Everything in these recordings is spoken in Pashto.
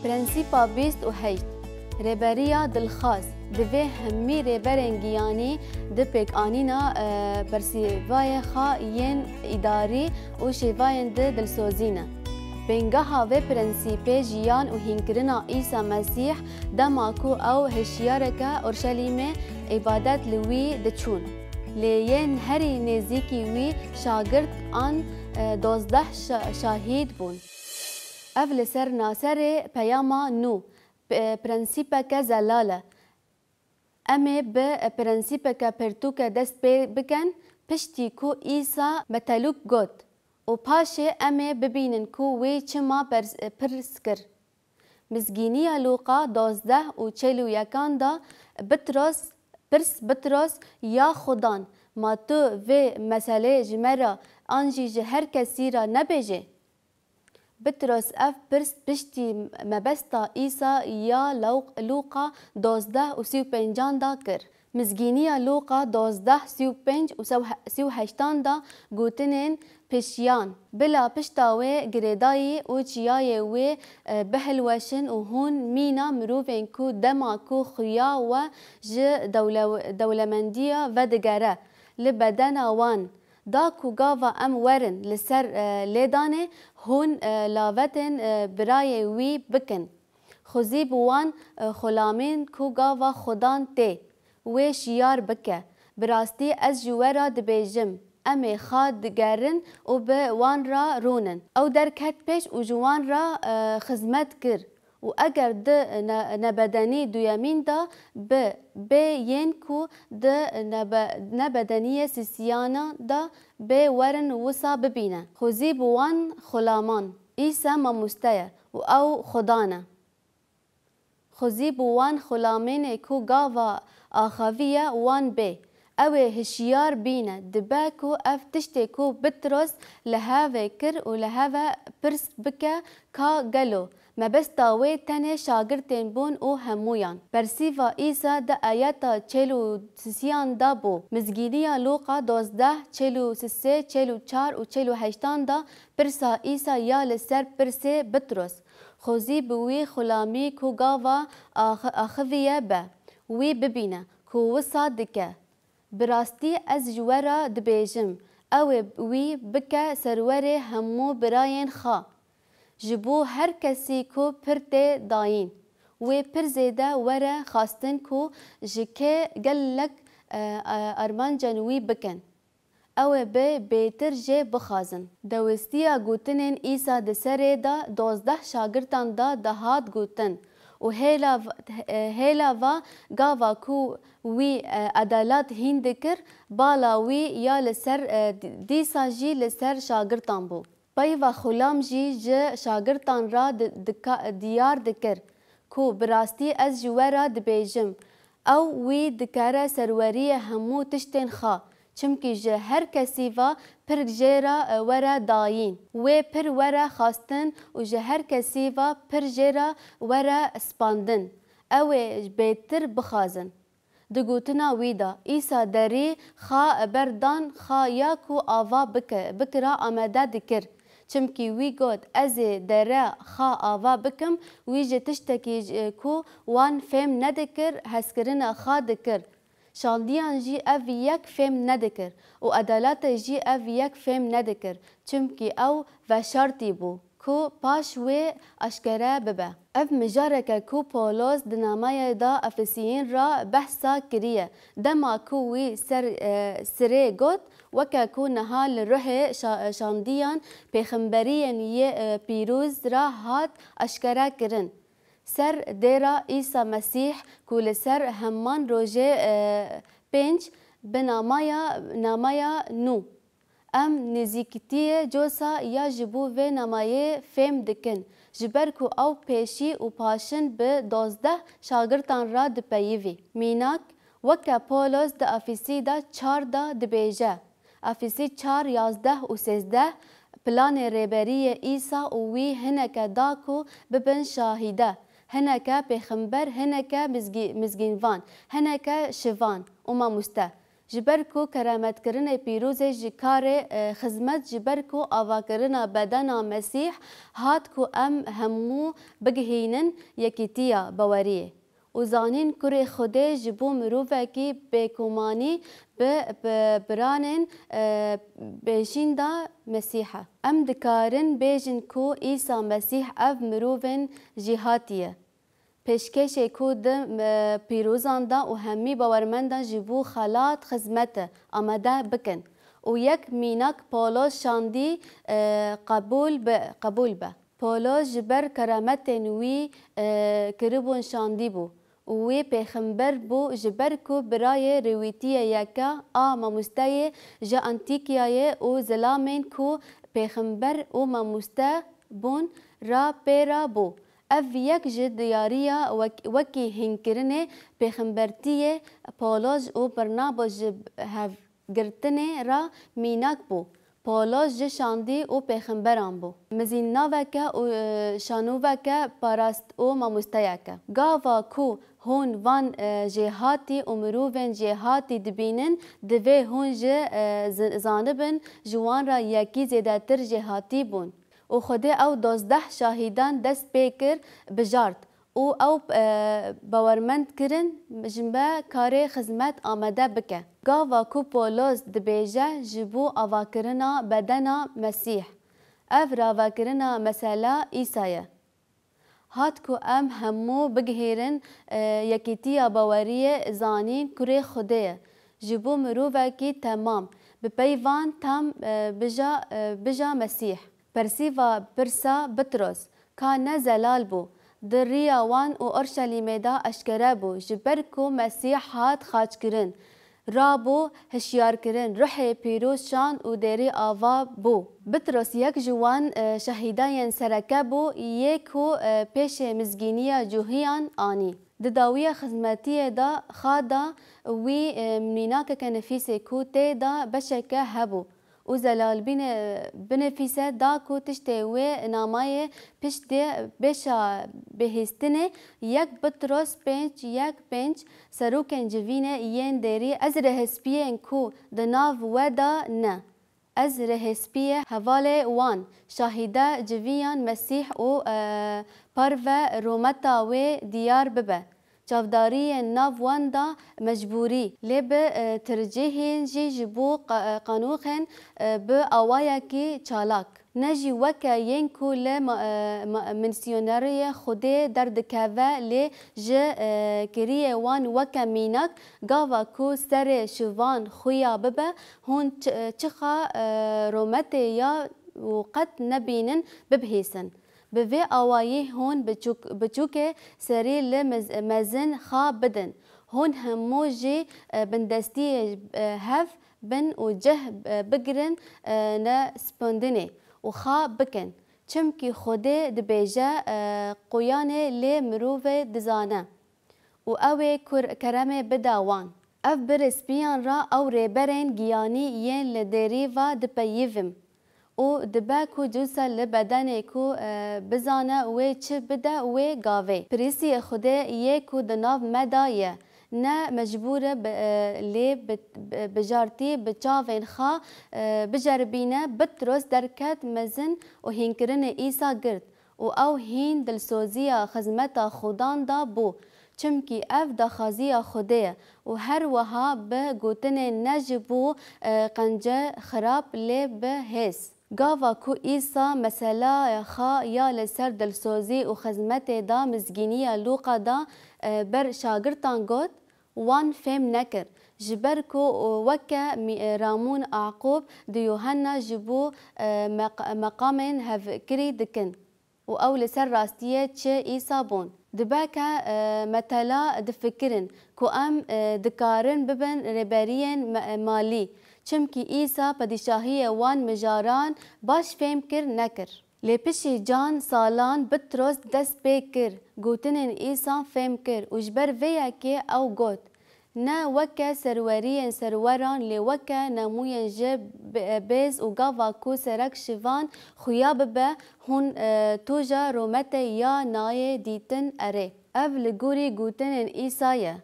پرنسیپا 28 رهبریا دلخواست دوی همی رهبرین گیانی ده پیک آنینا پرسیوای خوا ین اداری و شیواین ده دلسوزینه. بنگاه و پرنسیپی جیان و هنگرنا عیسی مسیح دماکو او هشیارکا اورشلیم عبادت لوی دچون. لین هری نزیکی وی شاگرد آن 12 شاهید بون. اول سر ناصر پیاما نو پرنسیپک زلاله. امه به پرنسیپک پرتوک دست بکن پشتی کو عیسی متلوک گوت. و پاشه امه ببینن کو وی چما پرس کر. مزگینی لوقا 12 و 41 دا بطرس یا خدان ما تو و مسئله جمرا آنجی جهر کسی را نبیجه. بطرس اف پرس پشتی مبستا عیسی یا لوقا 12 و 35 دا کر. مزگینی لوقا 12 35 و 38 دا گوتنین پشیان بلا پشتاوی گریدایی و چیای وی بهلوشن و هون مینا مروفین کو دما کو خویا و ج دولمندیا و دگره لبدن وان دا کو گاوا ام ورن لسر لیدانه هون لاوتن برای وی بکن خوزیب وان خلامین کو گاوا خدان تی وی شیار بکه براستی از جوارا دبیجم امی خاد گرن و به وان را رونن او در کت پیش و جوان را خدمت کر و اگر ده نبدنی دویامین دا به ین کو ده نبدنی سیسیانا دا به ورن وسا ببینه خوزی بوان خلامان ایسا ممستیه و او خدانه خوزی بوان خلامین کو گاوا آخاویه وان به او هشیار بینه دباکو اف تشتکو بطرس لهاوه کر و لهاوه پرس بکه کا گلو مبستاوی تنه شاگرتین بون او همویان پرسیفا ایسا ده آیاتا 43 دا بو مزگیدیا لوقا 12 43 44 و 48 دا پرسا ایسا یا لسر پرسه بطرس خوزی بوی خلامی کو گاوا آخویه به وی ببینه کو وسا دکه براستی از جوارا دبیجم او وی بکه سروره همو براین خوا جبو هر کسی کو پرته داین وی پر زیده وره خواستن کو جکه گلک ارمان جنوی بکن او به بیتر جه بخازن دوستیا گوتنین ایسا دسره دا 12 شاگردان دا دهات گوتن و هیلا و گاوا کو وی عدالت هین دکر بالا وی یا لسر دیسا جی لسر شاگردان بو پای و خلام جی شاگردان را دیار دکر کو براستی از جوارا دبیجم او وی دکاره سروری همو تشتین خوا چمکی جه هر کسی و پر جیرا ورا داین و پر ورا خواستن و جه هر کسی و پر جیرا ورا سپاندن او بیتر بخازن دگوتنا ویدا ایسا داری خوا بردان خوا یا کو آوا بکرا آمده دکر چمکی وی گوت از دره خوا آوا بکم وی جه تشتکی کو وان فهم ندکر هسکرین خوا دکر شاندیان جی او یک فهم ندکر و عدالت جی او یک فهم ندکر چمکی او و شرطی بو کو پاش وی اشکره ببه اف مجارک کو پولوس دنامای دا افسیین را بحثا کریه دما کو وی سره گوت وکا کو نهال روح شاندیان پیغمبریان یه پیروز را هات اشکره کرن سر دیرا عیسی مسیح کول سر همان روژه 5 به نامایا نو ام نزیکتی جوسا یا جبو و نمایه فهم دکن جبر کو او پیشی و پاشن به 12 شاگردان را دپیوی میناک وکا پولوس د افیسی دا 4 دا دبیجه افیسی 4 11 و 13 پلان ریبری عیسی و وی هنکه دا کو ببن شاهده هنکه پیغمبر هنکه مزگینوان هنکه شوان وما مسته جبرکو کرامت کرن پیروز جکار خدمت جبرکو آوا کرن بدن مسیح هات کو ام همو بگهینن یکیتیا باوریه و زانین کره خدا جبو مروفه کی بکومانی برانن بیشین دا مسیحه ام دکارن بیجن کو عیسی مسیح اف مروفن جهاتیه پیشکش کود پیروزان دا و همی باورمندا جبو خلات خدمت آماده بکن و یک مینک پولس شاندی قبول به پولس جبر کرامت نوی کربون شاندی بو وی پیغمبر بو جبر کو برای رویتیه یکا ماموستای جا انتیکیای و زلامین کو پیغمبر و ماموستا بون را پیرا بو اف یک جدیاریا وکی هنکرنه پیغمبرتیه پولس و برناباس هف گرتنه را میناک بو پولس شاندی و پیغمبران بو مزین ناوکه و شانووکه پاراست و ماموستایکه گاوا کو هون وان جهاتی و مروفن جهاتی دبینن دوی هون زانبن جوان را یکی زیادتر جهاتی بون و خدا او 12 شاهدان دست پیکر بجارد او باورمند کرن جنبه کار خدمت آمده بکه گاوا کو پولس دبیجه جبو آوا کرنا بدنا مسیح اف راوا کرنا مثلا عیسایه هات کو ام همو بگهیرن یکیتیا باوریه زانین کره خدایه جبو مروفه کی تمام بپیوان تام بجا مسیح پرسیوا برسا بطرس کان زلال بو دریا وان و اورشلیم دا اشکره بو جبر کو مسیح هات خاچ کرن رابو هشیار کرن روح پیروز شان و دری آوا بو بطرس یک جوان شهیدان سرکه بو یکو پیش مزگینی جوهیان آنی دداوی خدمتی دا خادا وی منیناک کنفیس کو تی دا بشکه هبو و زلال بنفیسه دا کو تشتی و نامای پشتی بشا بهستنه یک بطرس یک پنج سروکن جوینه ین دری از رهسپیه کو دناو ودا نه از رهسپیه حواله وان شاهده جویان مسیح و پرو رومتا و دیار ببه چافداری ناوان دا مجبوری لب ترجیحین جی جبو قانوخن به آوایا کی چالاک نجی وکا ین کو ل منسیونری خودی درد کاوه ل ج کریه وان وکا مینک گاوا کو سر شوان خویا ببه هون چخا رومت یا وقت نبینن ببهیسن به آوایی هون بچوک سری لمزن خواب بدن هون همو جی بندستی هف بن و جه بگرن نا سپندنه و خواب بکن چمکی خوده دبیجه قیانه لی مروف دزانه و اوه کرمه بداوان اف برسپیان را او ریبرین گیانی ین لدری و دپیویم و دباکو جوسا لبدن کو بزانه و چه بده و گاوه پریسی خوده یکو دناو مدایه نه مجبور لی بجارتی بچاوین خا بجربینه بطرس درکت مزن و هینکرن ایسا گرد و او هین دلسوزی خدمت خودان دا بو چمکی اف دخازی خوده و هر وها به گوتن نجبو قنجه خراب لی به حس گاوا کو ایسا مثلا خا یا لسر دلسوزی و خدمت دا مزگینی لوقا دا بر شاگرتان گوت وان فهم نکر جبر کو وکا رامون اعقوب دی یوحنا جبو مقام هفکری دکن و او لسر راستیه چه ایسا بون دباکا مثلا دفکرن کو ام دکارن ببن ربرین مالی چمکی ایسا پدیشاهی وان مجاران باش فهم کر نکر لپشی جان سالان بطرس دست بکر گوتنن ایسا فهم کر وجبر ویا که او گوت نه وکا سرورین سروران لی وکا نموین جب بیز و گاوا کو سرک شوان خویاب به هون توجا رومت یا نای دیتن اره او لگوری گوتنن ایسایه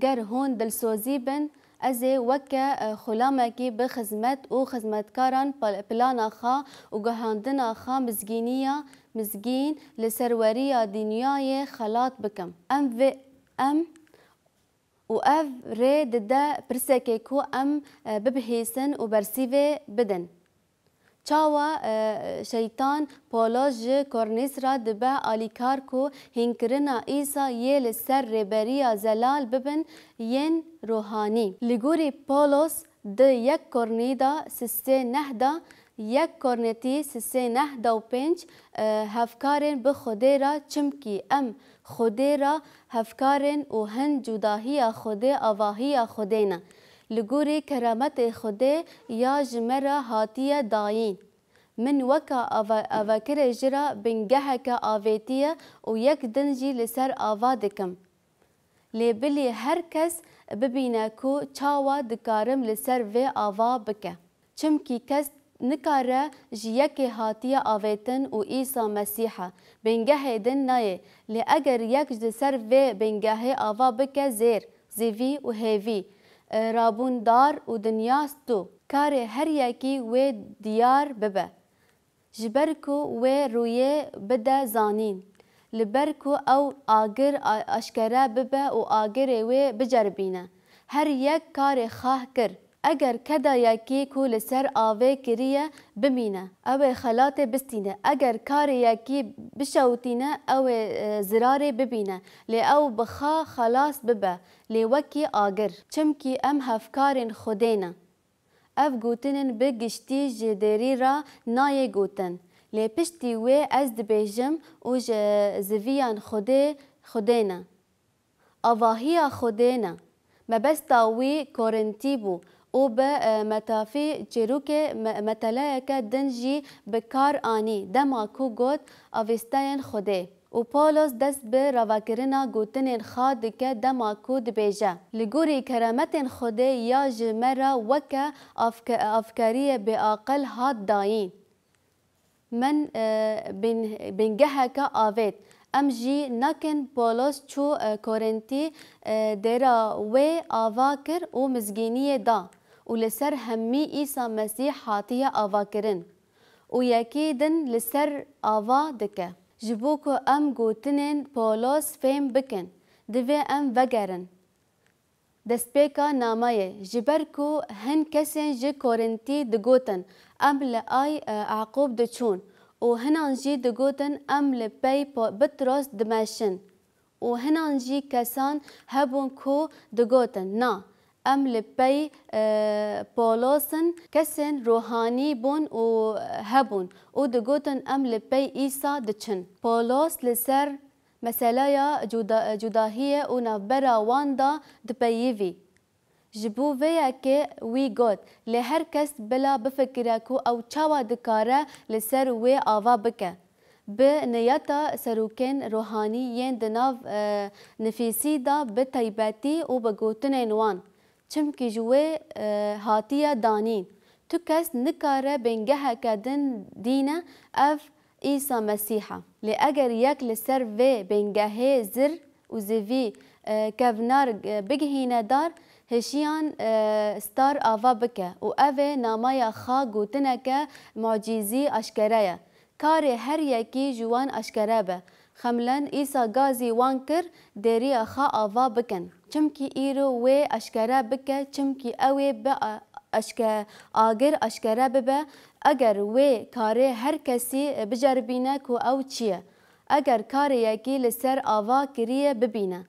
گر هون دلسوزی بن از وکه خلامکی به خدمت و خدمتکاران پلانا خا و گهاندنا خا مزگین لسروری دنیای خلاط بکم ام و اف رید ده پرسکه کو ام ببهیسن و برسیوه بدن. چاوا شیطان پولوژ کورنیس را دبه آلیکار کو هنکرنا ایسا یه لسر ریبریا زلال ببن ین روحانی. لگوری پولوس ده یک کورنیدا سسه نهدا یک کورنتی سسه نهدا و پنج هفکارن به خوده را چمکی ام خوده را هفکارن و هن جداهی خوده آواهی خوده نه. لگوری کرامت خوده یا جمره هاتیه داین. من وکا آواکر جرا بنگه که آویتیه و یک دنجی لسر آوا دکم. لیبلی هر کس ببینه کو چاوا دکارم لسر و آوا بکه. چمکی کس نکاره جیک هاتیه آویتن و ایسا مسیحه بنگه دن نایه. لی اگر یک لسر و بنگه آوا بکه زیوی و هیوی. رابون دار و دنیاست تو کار هر یکی و دیار ببه جبرکو و رویه بده زانین لبرکو او آگر اشکره ببه و آگر و بجربینه هر یک کار خواه کر اگر کدا یکی کو لسر آوه کریه بمینه او خلاط بستینه اگر کار یکی بشوتینه او زرار ببینه لی او بخا خلاص ببه لی وکی آگر چمکی ام هفکارن خودینه اف گوتنن بگشتی جدری را نای گوتن لی پشتی و از دبیجم و زویان خودینه آواهی خودینه مبستاوی کورنتی بو او به متافی چروک متلایک دنجی بکار آنی دما کو گوت آویستاین خوده و پولس دست به رواکرنا گوتنین خاد که دما کو دبیجه لگوری کرامتین خوده یا جمرا وکه افکاری به اقل هاد داین من بنگه که آوید ام جی نکن پولس چو کورنتی دیرا و آوا کر و مزگینی دا و لسر همی ایسا مسیح حاتیه آوا کرن و یکی دن لسر آوا دکه جبو که ام گوتنین پولس فهم بکن دوی ام وگرن دستپیکا نامایه جبر کو هن کسین جی کورنتی دگوتن ام لآی عقوب دچون و هنانجی دگوتن ام لپی بطرس دمشن و هنانجی کسان هبون کو دگوتن نا ام لپی پولوسن کسن روحانی بون و هبون و دگوتن ام لپی ایسا دچن پولوس لسر مسئله جداهیه و نبرا واندا دپیوی جبو ویا که وی گوت لی هر کس بلا بفکره کو او چاوا دکاره لسر وی آوا بکه به نیتا سروکن روحانی ین دناو نفیسی دا به تایبتی و بگوتن انوان چمکی جوه هاتیه دانین تو کس نکاره بنگه کدن دینه اف ایسا مسیحه لی اگر یک لسر و بنگه زر و زوی کونار بگهینه دار هشیان ستار آوا بکه و اوه نامای خا گوتنه که معجزی اشکره کار هر یکی جوان اشکره به خملن ایسا گازی وان کر دیری خا آوا بکن چمکی ایرو و اشکره بکه چمکی اوه به آگر اشکره ببه اگر و کار هر کسی بجربینه که او چیه اگر کار یکی لسر آوا کریه ببینه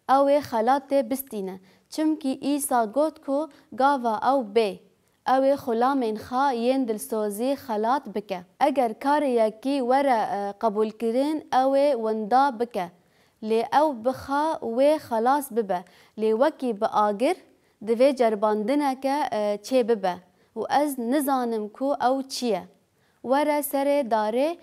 اوه خلاط بستینه چمکی ایسا گوت کو گاوا او بی او خلامین خا ین دلسوزی خلاط بکه اگر کار یکی ورا قبول کرن او وندا بکه لی او بخا و خلاص ببه لی وکی با آگر دوی جرباندنه که چه ببه و از نزانم کو او چیه ورا سر داره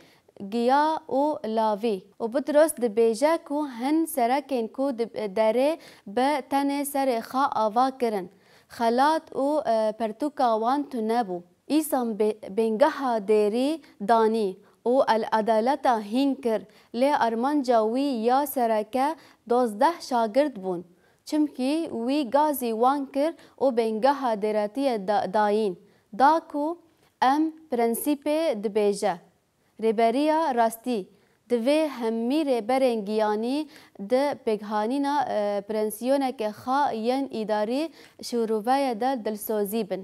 گیا و لاوی و بطرس دبیجه کو هن سرکن کو داره به تن سر خا آوا کرن خلات و پرتوکا وان تو نبو ایسان بنگه دیری دانی و العدالتا هین کر لی ارمان جاوی یا سرکه 12 شاگرد بون چمکی وی گازی وان کر و بنگاها دیراتی داین داکو ام پرنسیپ دبیجه ریبریا راستی دوی همی ریبرین گیانی ده بگهانینا پرنسیونه که خا ین اداری شوروبای ده دلسوزی بن